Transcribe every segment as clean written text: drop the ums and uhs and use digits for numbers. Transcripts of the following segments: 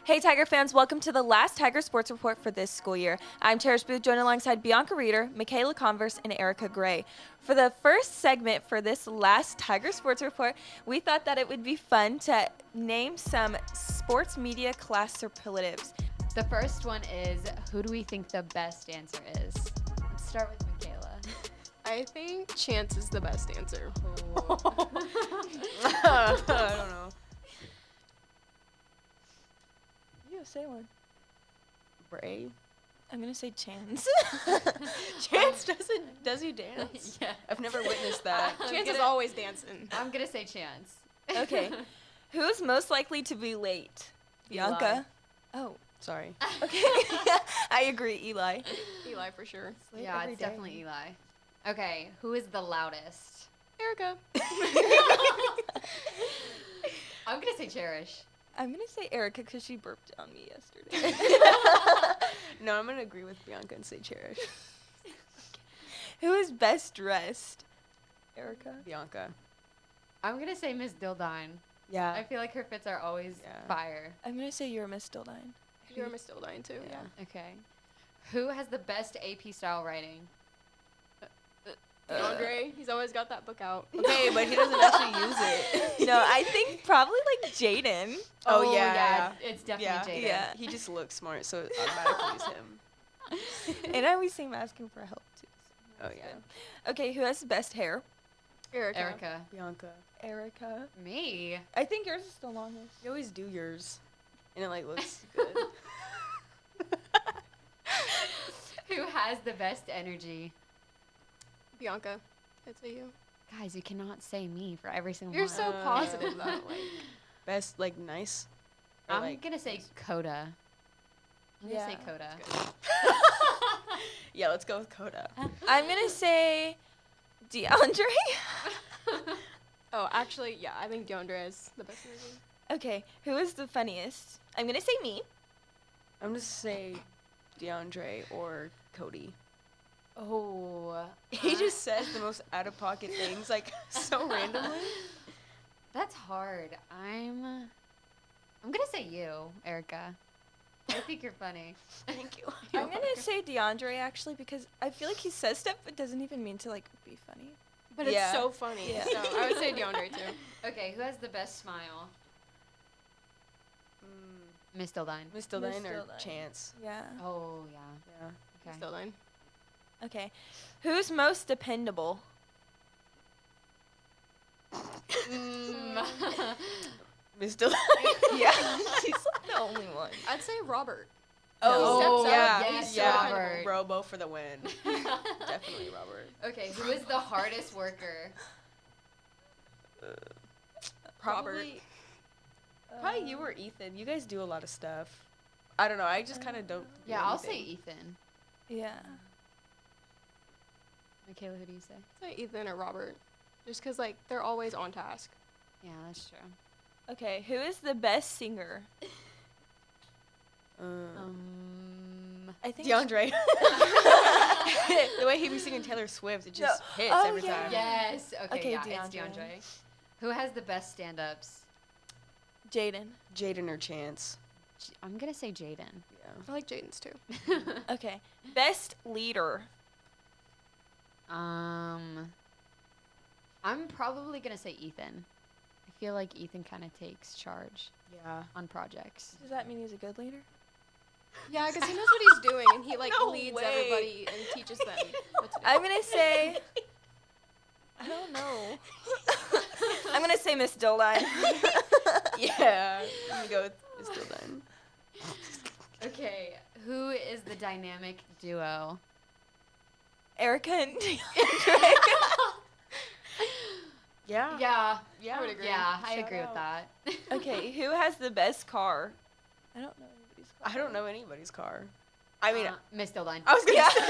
Hey Tiger fans, welcome to the last Tiger Sports Report for this school year. I'm Cherish Booth, joined alongside Bianca Reeder, Michaela Converse, and Erica Gray. For the first segment for this last Tiger Sports Report, we thought that it would be fun to name some sports media class superlatives. The first one is, who do we think the best dancer is? Let's start with Michaela. I think Chance is the best dancer. Oh. I don't know. You say one. Bray. I'm going to say Chance. Chance does he dance? Yeah. I've never witnessed that. I'm Chance is gonna- always dancing. I'm going to say Chance. Okay. Who's most likely to be late? Bianca. Oh, Sorry. okay. I agree, Eli. Eli for sure. Late Yeah, every it's day. definitely Eli. Okay, who is the loudest? Erica. I'm going to say Cherish. I'm going to say Erica because she burped on me yesterday. No, I'm gonna agree with Bianca and say Cherish. Who is best dressed? Erica. Bianca. I'm going to say Miss Dildine. Yeah. I feel like her fits are always fire. I'm going to say you're Miss Dildine. You're Miss Dildine too. Yeah. Okay. Who has the best AP style writing? Andre, he's always got that book out. Okay, but he doesn't actually use it. No, I think probably like Jaden. Oh, yeah. It's definitely Jaden. Yeah. He just looks smart, so it automatically is him. And I always see him asking for help too. So Oh that's yeah. good. Okay, who has the best hair? Erica. Bianca. Erica. Me. I think yours is the longest. You always do yours, and it like looks good. Who has the best energy? Bianca. I'd say you. Guys, you cannot say me for every single You're one. so positive though. Like, Best, like nice. Or, I'm like, gonna say Coda. I'm gonna say Yeah. Coda. yeah, let's go with Coda. I'm going to say DeAndre. Oh, actually, yeah, I think DeAndre is the best energy. Okay, who is the funniest? I'm going to say me. I'm gonna say DeAndre or Cody. Oh. He just says the most out of pocket things, like so randomly. That's hard. I'm gonna say you, Erica. I think you're funny. Thank you. I'm going to say DeAndre actually because I feel like he says stuff but doesn't even mean to like be funny. But Yeah. it's so funny. Yeah. So I would say DeAndre too. Okay, who has the best smile? Miss Dildine. Miss Dildine or Dildine. Chance. Yeah. Oh yeah. Yeah. Okay. Miss Dildine. Okay. Who's most dependable? Miss Dildine. Yeah. She's like the only one. I'd say Robert. Oh, Steps up. yeah, He's yeah. so Robert. dependable. Robo for the win. Definitely Robert. Okay, who is the hardest worker? Probably you or Ethan. You guys do a lot of stuff. I don't know. I just kind of don't. do Yeah, I'll say anything. Ethan. Yeah. Michaela, who do you say? I'd say Ethan or Robert, just because like they're always on task. Yeah, that's true. Okay, who is the best singer? I think DeAndre. The way he be singing Taylor Swift, it just hits Oh, every yeah. time. Yes. Okay, Okay, yeah, it's DeAndre. DeAndre. Who has the best stand-ups? Jaden. Jaden or Chance. I'm gonna say Jaden. Yeah. I like Jaden's too. Okay. Best leader. I'm probably gonna say Ethan. I feel like Ethan kind of takes charge Yeah. on projects. Does that mean he's a good leader? Yeah, because he knows what he's doing, and he like No leads way. everybody and teaches them what to do. I'm gonna say. I don't know. I'm gonna say Miss Dildine. Yeah. I'm gonna go with Miss Dildine. Okay, who is the dynamic duo? Erica and Yeah. Yeah, Yeah. I would agree. yeah, I Shout agree with out. that. Okay, who has the best car? I don't know anybody's car. I don't know anybody's car. I mean, Miss Dildine. I was gonna Yeah. say.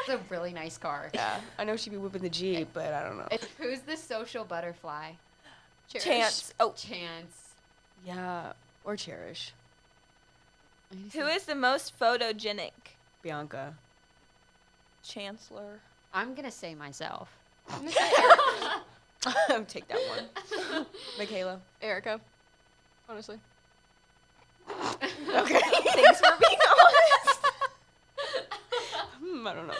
It's a really nice car. Yeah, I know she'd be whipping the Jeep, but I don't know. Who's the social butterfly? Chance. Oh. Chance. Yeah, or Cherish. Who is the most photogenic? Bianca. Chancellor. I'm going to say myself. Take that one. Michaela. Erica. Honestly. Okay. Thanks for being honest. I don't know.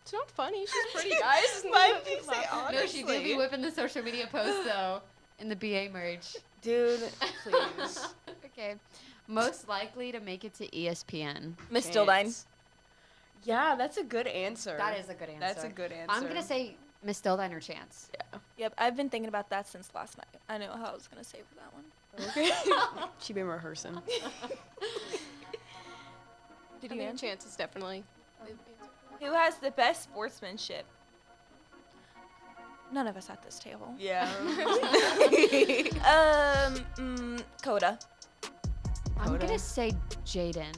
It's not funny. She's pretty, guys. Why did you say No, she did be whipping the social media post, though, in the BA merge. Dude, please. Okay. Most likely to make it to ESPN. Miss Dildine. Yeah, that's a good answer. That is a good answer. That's a good answer. I'm going to say Miss Dildine or Chance. Yeah. Yep, I've been thinking about that since last night. I know how I was going to say for that one. Okay. She been rehearsing. Did I you think answer? Chance is definitely the answer. Who has the best sportsmanship? None of us at this table. Yeah. Coda. I'm Coda. going to say Jaden.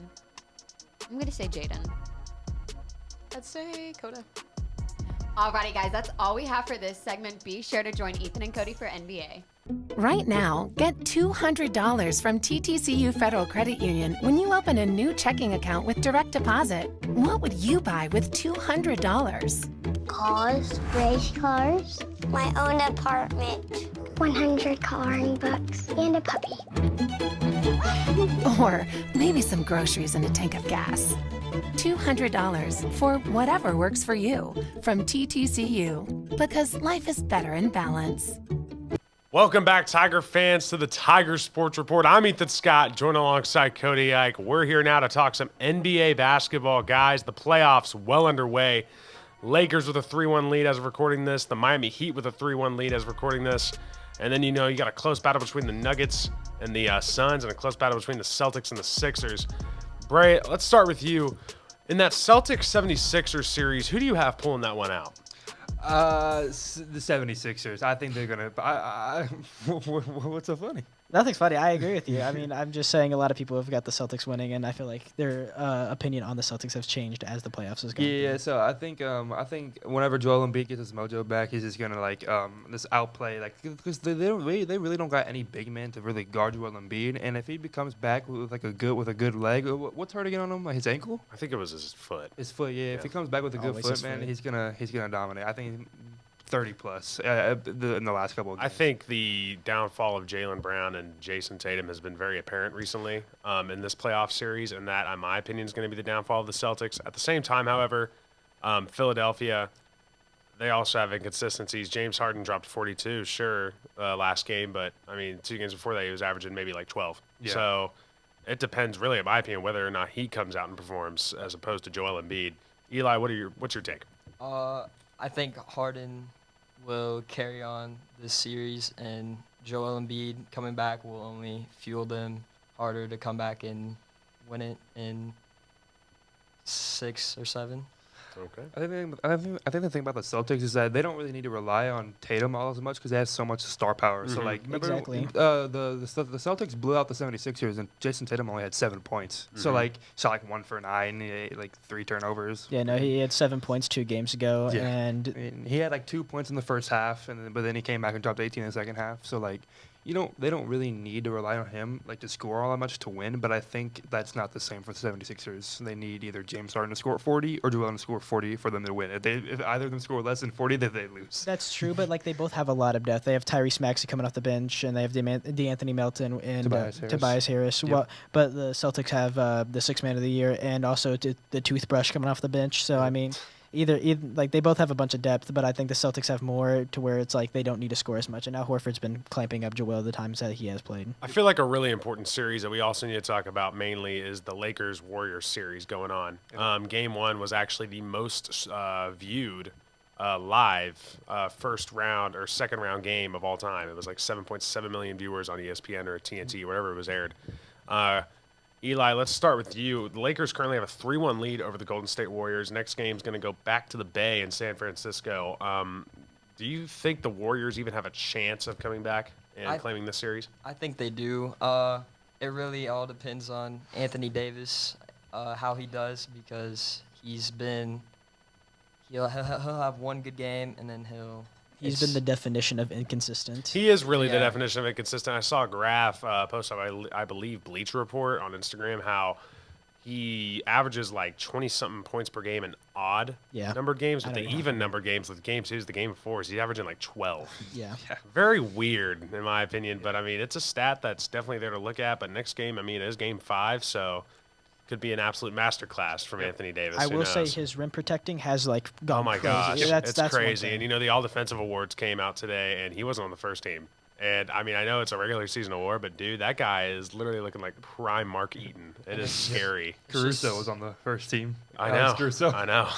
I'd say Coda. Alrighty, guys, that's all we have for this segment. Be sure to join Ethan and Cody for NBA. Right now, get $200 from TTCU Federal Credit Union when you open a new checking account with direct deposit. What would you buy with $200? Cars, race cars, my own apartment, 100 coloring books, and a puppy. Or maybe some groceries and a tank of gas. $200 for whatever works for you from TTCU, because life is better in balance. Welcome back, Tiger fans, to the Tiger Sports Report. I'm Ethan Scott, joined alongside Cody Ike. We're here now to talk some NBA basketball, guys. The playoffs well underway. Lakers with a 3-1 lead as of recording this. The Miami Heat with a 3-1 lead as of recording this. And then, you got a close battle between the Nuggets and the Suns, and a close battle between the Celtics and the Sixers. Bray, let's start with you. In that Celtics 76ers series, who do you have pulling that one out? The 76ers. I think they're going to what's so funny? Nothing's funny. I agree with you. I mean, I'm just saying a lot of people have got the Celtics winning, and I feel like their opinion on the Celtics has changed as the playoffs has gone. Yeah, so I think whenever Joel Embiid gets his mojo back, he's just gonna this outplay because they really don't got any big men to really guard Joel Embiid, and if he becomes back with a good leg, what's hurt again on him? His ankle? I think it was his foot. His foot, yeah. If he comes back with a good Always foot, his man, foot. he's gonna dominate. I think 30 plus in the last couple of games. I think the downfall of Jaylen Brown and Jason Tatum has been very apparent recently in this playoff series, and that, in my opinion, is going to be the downfall of the Celtics. At the same time, however, Philadelphia, they also have inconsistencies. James Harden dropped 42, sure, last game, but, 2 games before that, he was averaging maybe like 12. Yeah. So it depends, really, in my opinion, whether or not he comes out and performs as opposed to Joel Embiid. Eli, what's your take? I think Harden will carry on this series, and Joel Embiid coming back will only fuel them harder to come back and win it in 6 or 7. Okay. I think the thing about the Celtics is that they don't really need to rely on Tatum all as much because they have so much star power. So, remember, Exactly. the Celtics blew out the 76ers, and Jason Tatum only had 7 points. So, shot 1 for 9, he had 3 turnovers. Yeah, no, he had 7 points 2 games ago, Yeah. and He had 2 points in the first half, but then he came back and dropped 18 in the second half. So, they don't really need to rely on him to score all that much to win, but I think that's not the same for the 76ers. They need either James Harden to score 40 or Joel to score 40 for them to win. If either of them score less than 40, then they lose. that's true. But they both have a lot of depth. They have Tyrese Maxey coming off the bench, and they have DeAnthony Melton and Tobias Harris. Yep. Well, but the Celtics have the Sixth Man of the Year and also the Toothbrush coming off the bench. So Either they both have a bunch of depth, but I think the Celtics have more to where it's they don't need to score as much. And now Horford's been clamping up Joel the times that he has played. I feel like a really important series that we also need to talk about mainly is the Lakers-Warriors series going on. Game 1 was actually the most viewed live first round or second round game of all time. It was 7.7 million viewers on ESPN or TNT, wherever it was aired. Eli, let's start with you. The Lakers currently have a 3-1 lead over the Golden State Warriors. Next game is going to go back to the Bay in San Francisco. Do you think the Warriors even have a chance of coming back and claiming this series? I think they do. it really all depends on Anthony Davis, how he does, because he'll have one good game and then He's been the definition of inconsistent. He is really the definition of inconsistent. I saw a graph posted by, I believe, Bleacher Report on Instagram, how he averages like 20-something points per game in odd numbered games, but the even numbered games with game 2s, the game 4s, he's averaging like 12. Yeah. Very weird, in my opinion, but I mean, it's a stat that's definitely there to look at. But next game, I mean, it is game 5, so could be an absolute masterclass from Anthony Davis. I will say his rim protecting has like gone crazy. Oh my gosh, That's crazy. And you know, the All Defensive Awards came out today, and he wasn't on the first team. And I mean, I know it's a regular season award, but dude, that guy is literally looking like prime Mark Eaton. It is scary. Caruso was on the first team. I know. Caruso. I know.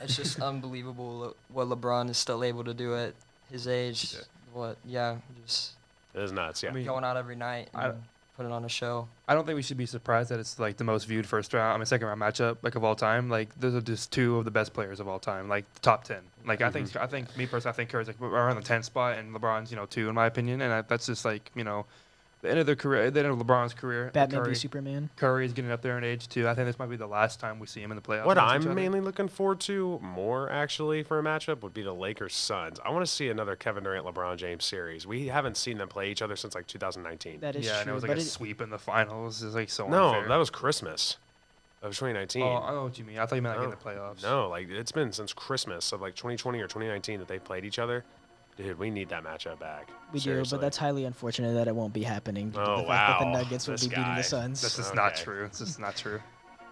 It's just unbelievable what LeBron is still able to do at his age. Just it is nuts. Yeah, going out every night. Putting on a show. I don't think we should be surprised that it's like the most viewed second round matchup like of all time. Like those are just two of the best players of all time, like the top 10. Like I think me personally, I think Curry's like around the 10th spot, and LeBron's 2 in my opinion, and that's just like the end of their career, the end of LeBron's career. Batman v Superman. Curry is getting up there in age too. I think this might be the last time we see him in the playoffs. What I'm mainly looking forward to more actually for a matchup would be the Lakers Suns. I want to see another Kevin Durant LeBron James series. We haven't seen them play each other since like 2019. That is true. And it was like a sweep in the finals. It's like so unfair. No, that was Christmas of 2019. Oh, I know what you mean. I thought you meant like in the playoffs. No, like it's been since Christmas of like 2020 or 2019 that they played each other. Dude, we need that matchup back. We do, but that's highly unfortunate that it won't be happening due to the fact that the Nuggets will be beating the Suns. This is not true. This is not true.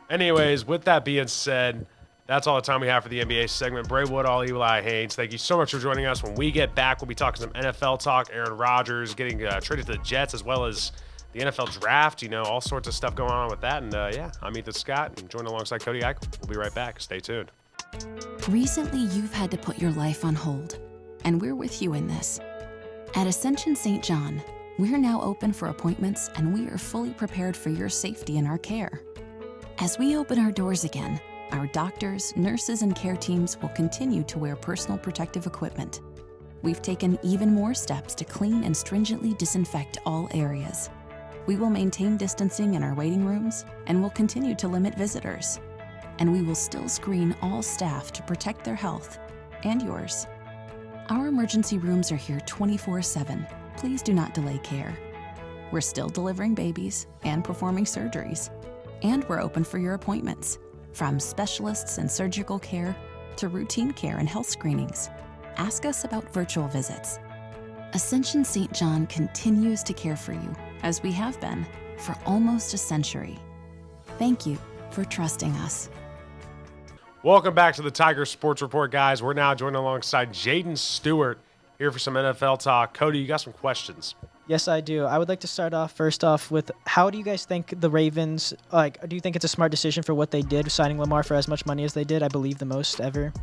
Anyways, with that being said, that's all the time we have for the NBA segment. Bray Woodall, Eli Haynes, thank you so much for joining us. When we get back, we'll be talking some NFL talk. Aaron Rodgers getting traded to the Jets, as well as the NFL draft. All sorts of stuff going on with that. And I'm Ethan Scott, and joined alongside Cody Eichel. We'll be right back. Stay tuned. Recently, you've had to put your life on hold, and we're with you in this. At Ascension St. John, we're now open for appointments, and we are fully prepared for your safety and our care. As we open our doors again, our doctors, nurses, and care teams will continue to wear personal protective equipment. We've taken even more steps to clean and stringently disinfect all areas. We will maintain distancing in our waiting rooms, and will continue to limit visitors. And we will still screen all staff to protect their health and yours. Our emergency rooms are here 24/7. Please do not delay care. We're still delivering babies and performing surgeries. And we're open for your appointments, from specialists and surgical care to routine care and health screenings. Ask us about virtual visits. Ascension St. John continues to care for you, as we have been for almost a century. Thank you for trusting us. Welcome back to the Tiger Sports Report, guys. We're now joined alongside Jaden Stewart here for some NFL talk. Cody, you got some questions. Yes, I do. I would like to start off first off with, how do you guys think the Ravens, do you think it's a smart decision for what they did, signing Lamar for as much money as they did? I believe the most ever.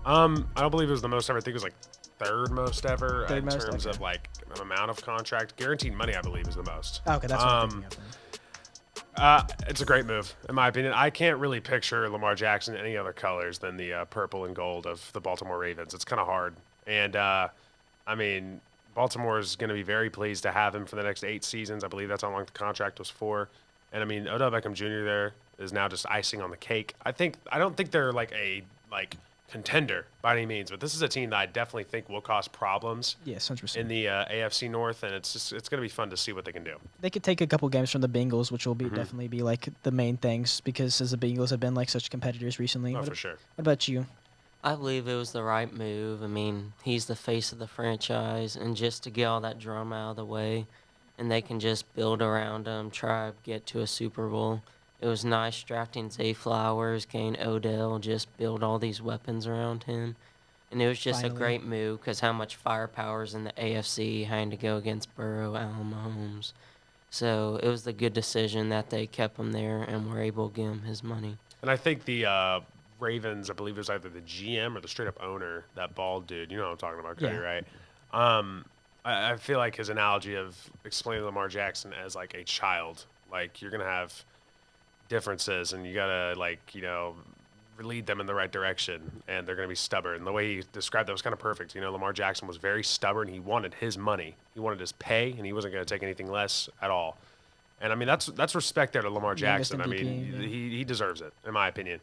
I don't believe it was the most ever. I think it was like third most ever in terms of like amount of contract. Guaranteed money, I believe, is the most. Okay, that's what I'm thinking of then. It's a great move, in my opinion. I can't really picture Lamar Jackson in any other colors than the purple and gold of the Baltimore Ravens. It's kind of hard. And, Baltimore is going to be very pleased to have him for the next 8 seasons. I believe that's how long the contract was for. And, Odell Beckham Jr. there is now just icing on the cake. I don't think they're like a contender by any means, but this is a team that I definitely think will cause problems. Yes, 100%. In the AFC North, and it's going to be fun to see what they can do. They could take a couple games from the Bengals, which will be definitely be like the main things, because as the Bengals have been like such competitors recently. For sure. What about you? I believe it was the right move. He's the face of the franchise, and just to get all that drama out of the way, and they can just build around him, try to get to a Super Bowl. It was nice drafting Zay Flowers, getting Odell, just build all these weapons around him. And it was just a great move, because how much firepower is in the AFC, having to go against Burrow, Allen Mahomes. So it was the good decision that they kept him there and were able to give him his money. And I think the Ravens, I believe it was either the GM or the straight-up owner, that bald dude. You know what I'm talking about, Cody, right? I feel like his analogy of explaining Lamar Jackson as like a child. Like, you're going to have differences, and you got to, lead them in the right direction, and they're going to be stubborn. The way he described that was kind of perfect. Lamar Jackson was very stubborn. He wanted his money. He wanted his pay, and he wasn't going to take anything less at all. And I mean, that's respect there to Lamar Youngest Jackson. I MVP, mean, yeah. he deserves it, in my opinion.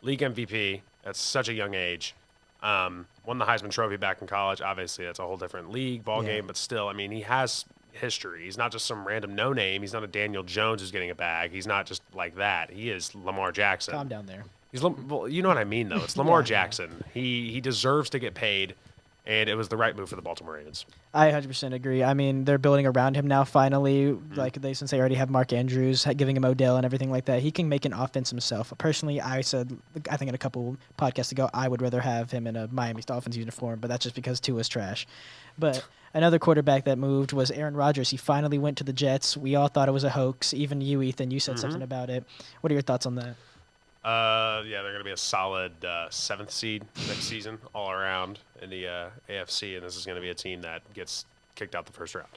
League MVP at such a young age. Won the Heisman Trophy back in college. Obviously, that's a whole different league, ball game, but still, I mean, he has history. He's not just some random no-name. He's not a Daniel Jones who's getting a bag. He's not just like that. He is Lamar Jackson. Calm down there. Well, you know what I mean, though. It's Lamar Jackson. He deserves to get paid, and it was the right move for the Baltimore Ravens. I 100% agree. I mean, they're building around him now. Finally, since they already have Mark Andrews, giving him Odell and everything like that, he can make an offense himself. Personally, I think in a couple podcasts ago, I would rather have him in a Miami Dolphins uniform, but that's just because Tua's trash. But another quarterback that moved was Aaron Rodgers. He finally went to the Jets. We all thought it was a hoax. Even you, Ethan, you said something about it. What are your thoughts on that? They're going to be a solid 7th seed next season all around in the AFC, and this is going to be a team that gets kicked out the first round.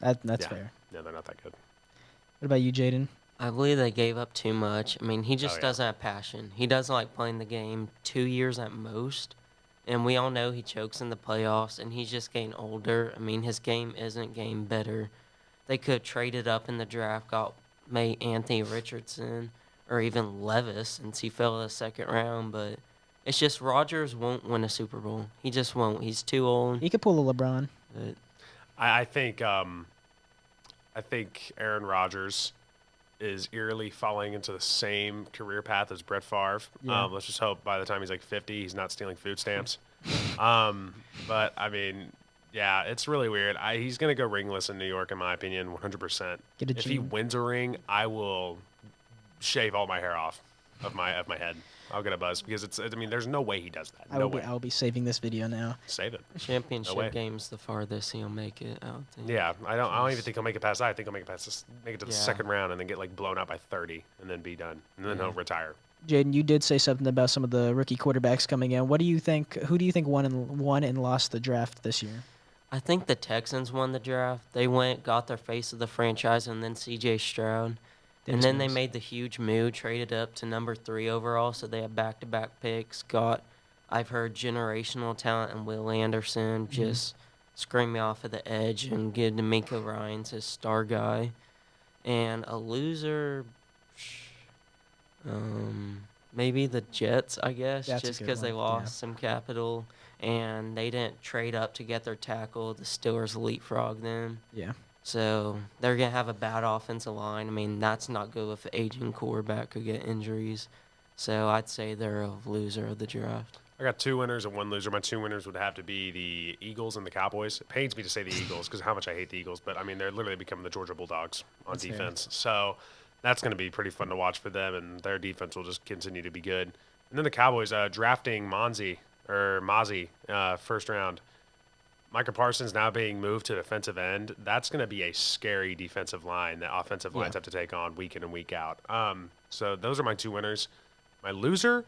That's fair. Yeah, they're not that good. What about you, Jaden? I believe they gave up too much. I mean, he just doesn't have passion. He doesn't like playing the game 2 years at most, and we all know he chokes in the playoffs, and he's just getting older. I mean, his game isn't getting better. They could have traded up in the draft, got Anthony Richardson, or even Levis, since he fell in the second round, but it's just Rodgers won't win a Super Bowl. He just won't. He's too old. He could pull a LeBron. But I think Aaron Rodgers is eerily falling into the same career path as Brett Favre. Yeah. Let's just hope by the time he's like 50, he's not stealing food stamps. But, I mean, yeah, it's really weird. He's going to go ringless in New York, in my opinion, 100%. If he wins a ring, I will shave all my hair off of my head. I'll get a buzz because there's no way he does that. I will be saving this video now. Save it. Championship game's the farthest he'll make it, I don't think. Yeah, I don't even think he'll make it past that. I think he'll make it to the second round and then get blown out by 30 and then be done. And then he'll retire. Jaden, you did say something about some of the rookie quarterbacks coming in. What do you think? Who do you think won and lost the draft this year? I think the Texans won the draft. They got their face of the franchise, and then C.J. Stroud. And then they made the huge move, traded up to number 3 overall, so they have back-to-back picks. I've heard generational talent and Will Anderson just scream me off of the edge and give D'Amico Ryans his star guy. And a loser, maybe the Jets, I guess, just because they lost some capital. And they didn't trade up to get their tackle. The Steelers leapfrogged them. Yeah. So they're going to have a bad offensive line. I mean, that's not good if an aging quarterback could get injuries. So I'd say they're a loser of the draft. I got 2 winners and 1 loser. My 2 winners would have to be the Eagles and the Cowboys. It pains me to say the Eagles because how much I hate the Eagles. But, I mean, they're literally becoming the Georgia Bulldogs on defense. Fair. So that's going to be pretty fun to watch for them, and their defense will just continue to be good. And then the Cowboys drafting Mozzie, first round. Micah Parsons now being moved to defensive end. That's going to be a scary defensive line that offensive lines have to take on week in and week out. So those are my 2 winners. My loser,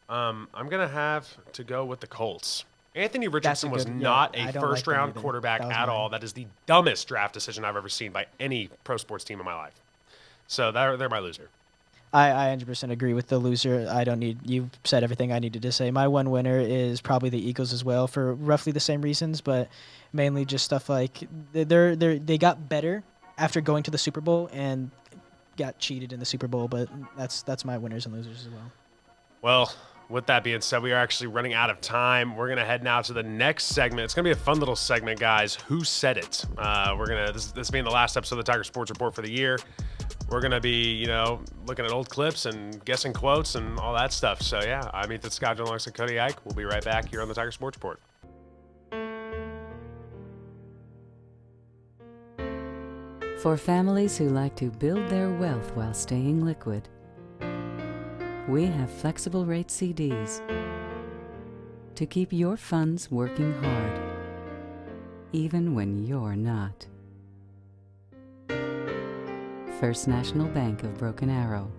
I'm going to have to go with the Colts. Anthony Richardson was not a first-round quarterback at all. That is the dumbest draft decision I've ever seen by any pro sports team in my life. So they're my loser. I 100% agree with the loser. You've said everything I needed to say. My 1 winner is probably the Eagles as well for roughly the same reasons, but mainly just stuff like they got better after going to the Super Bowl and got cheated in the Super Bowl, but that's my winners and losers as well. Well, with that being said, we are actually running out of time. We're going to head now to the next segment. It's going to be a fun little segment, guys. Who said it? This being the last episode of the Tiger Sports Report for the year. We're going to be, looking at old clips and guessing quotes and all that stuff. So, yeah, I'm Ethan Scott alongside Cody Ike. We'll be right back here on the Tiger Sports Report. For families who like to build their wealth while staying liquid, we have flexible rate CDs to keep your funds working hard, even when you're not. First National Bank of Broken Arrow.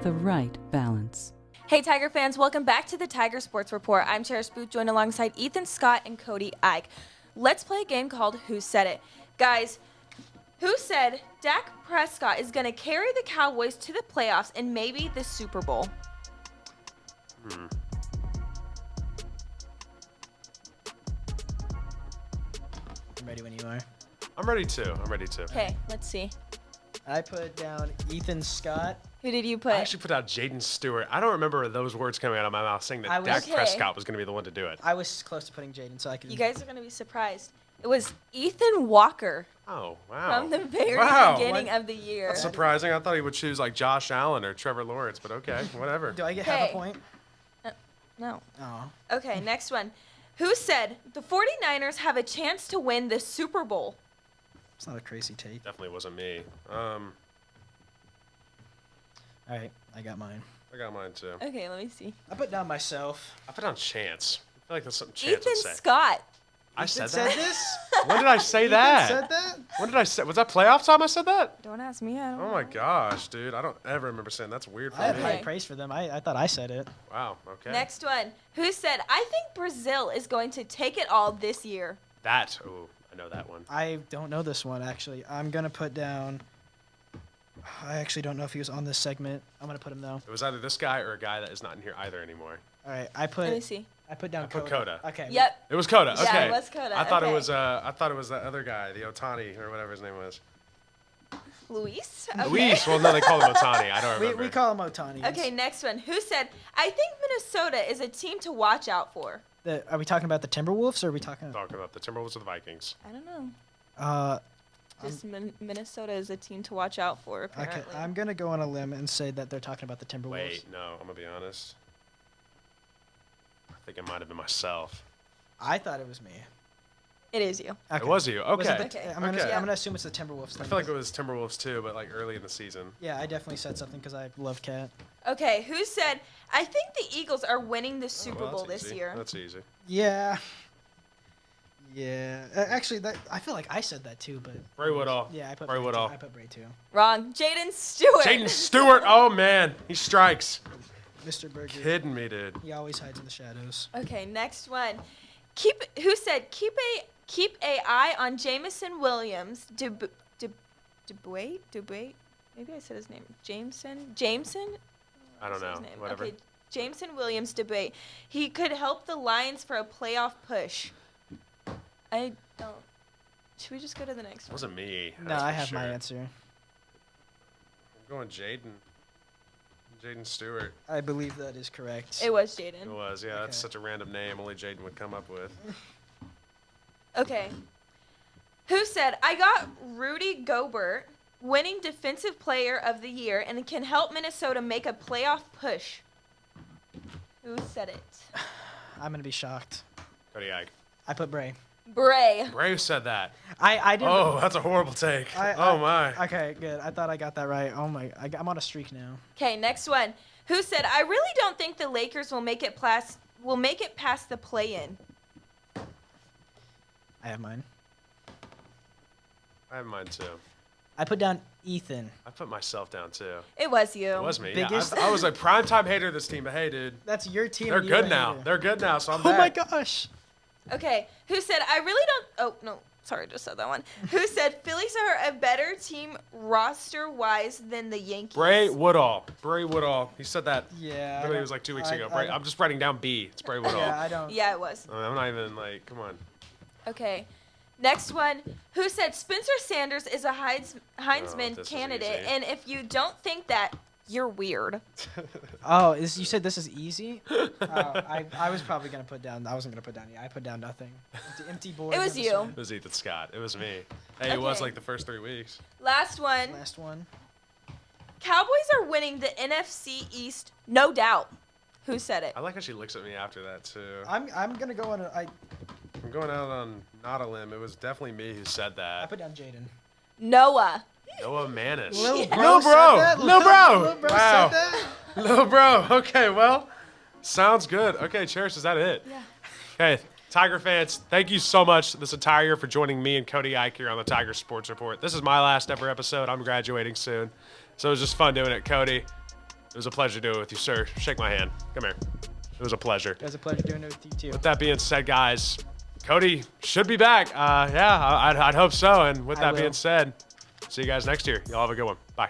The right balance. Hey Tiger fans, welcome back to the Tiger Sports Report. I'm Cherish Booth, joined alongside Ethan Scott and Cody Ike. Let's play a game called Who Said It? Guys, who said Dak Prescott is going to carry the Cowboys to the playoffs and maybe the Super Bowl? I'm ready when you are. I'm ready too. Okay, let's see. I put down Ethan Scott. Who did you put? I actually put out Jaden Stewart. I don't remember those words coming out of my mouth saying that Dak Prescott was going to be the one to do it. I was close to putting Jaden, so I could. You guys are going to be surprised. It was Ethan Walker. Oh, wow. From the very beginning of the year. That's surprising. I thought he would choose like Josh Allen or Trevor Lawrence, but okay, whatever. Do I get half a point? No. Oh. Okay, next one. Who said the 49ers have a chance to win the Super Bowl? It's not a crazy take. Definitely wasn't me. All right, I got mine. I got mine too. Okay, let me see. I put down myself. I put down Chance. I feel like that's something Chance would Ethan say. Scott. I said Said that? this? When did I say that? Said that? When did I say? Was that playoff time I said that? Don't ask me. I don't Oh my gosh, dude. I don't ever remember saying that's weird for I have me. high praise for them. I thought I said it. Wow, okay. Next one. Who said, I think Brazil is going to take it all this year? Ooh, I know that one. I don't know this one, actually. I'm going to put down... I actually don't know if he was on this segment. I'm going to put him, though. It was either this guy or a guy that is not in here either anymore. All right, I put... Let me see. I put down Coda. Okay. Yep. It was Coda. Okay. Yeah, it was Coda. I thought okay. it was that other guy, the Otani or whatever his name was. Luis? Okay. Luis. Well, no, they call him Otani. I don't remember. We call him Otani. Okay, next one. Who said, I think Minnesota is a team to watch out for? Are we talking about the Timberwolves or are we talking... Talking about the Timberwolves or the Vikings? I don't know. Just Minnesota is a team to watch out for, apparently. Okay, I'm going to go on a limb and say that they're talking about the Timberwolves. Wait, no, I'm going to be honest. I think it might have been myself. I thought it was me. It is you. Okay. It was you. Okay. I'm going to assume it's the Timberwolves. I feel like it was Timberwolves too, but like early in the season. Yeah, I definitely said something because I love Cat. Okay, who said, I think the Eagles are winning the Super Bowl this easy. year? That's easy. Yeah. Yeah. Actually, I feel like I said that too, but... Bray Woodall. Yeah, I put Bray Woodall. I put Bray too. Wrong. Jaden Stewart. Jaden Stewart. Oh, man. He strikes. Mr. Burger. Kidding me, dude. He always hides in the shadows. Okay, next one. Who said, keep a eye on Jameson Williams. Dubois? Maybe I said his name. Jameson? I don't know. Whatever. Okay, Jameson Williams Dubois. He could help the Lions for a playoff push. I don't. Should we just go to the next one? It wasn't me. No, I have my answer. I'm going Jaden Stewart. I believe that is correct. It was Jaden. It was, yeah. That's such a random name. Only Jaden would come up with. Okay. Who said, I got Rudy Gobert winning Defensive Player of the Year and can help Minnesota make a playoff push? Who said it? I'm going to be shocked. Cody Ike. I put Bray. Bray. Bray said that. I didn't. Oh, that's a horrible take. Oh, my. Okay, good. I thought I got that right. Oh, my. I'm on a streak now. Okay, next one. Who said, I really don't think the Lakers will make it past the play-in? I have mine. I have mine, too. I put down Ethan. I put myself down, too. It was you. It was me. Biggest- Yeah, I was a primetime hater of this team, but hey, dude. That's your team. They're and you're good a now. hater. They're good now, so I'm Oh, back. my gosh. Okay, who said, I really don't... Oh, no. Sorry, I just said that one. Who said, Phillies are a better team roster-wise than the Yankees? Bray Woodall. He said that. Yeah. Literally, it was like 2 weeks ago. I'm just writing down B. It's Bray Woodall. Yeah, I don't. Yeah, it was. I'm not even like, come on. Okay. Next one. Who said Spencer Sanders is a Heisman this is candidate, easy. and if you don't think that, you're weird. Oh, you said this is easy? I was probably going to put down. I wasn't going to put down. Yeah, I put down nothing. Empty board. It was you. It was Ethan Scott. It was me. Hey, it was Okay. like the first 3 weeks. Last one. Cowboys are winning the NFC East, no doubt. Who said it? I like how she looks at me after that, too. I'm going to go on I'm going out on not a limb. It was definitely me who said that. I put down Jaden. Noah. Noah Manis. Lil Bro Lil said Bro. that? Lil Bro. Lil Bro Wow. said that? Lil Bro. Okay, well, sounds good. Okay, Cherish, is that it? Yeah. Okay, Tiger fans, thank you so much this entire year for joining me and Cody Ike here on the Tiger Sports Report. This is my last ever episode. I'm graduating soon. So it was just fun doing it, Cody. It was a pleasure doing it with you, sir. Shake my hand. Come here. It was a pleasure. It was a pleasure doing it with you, too. With that being said, guys, Cody should be back. Yeah, I'd hope so. And with that being said, see you guys next year. Y'all have a good one. Bye.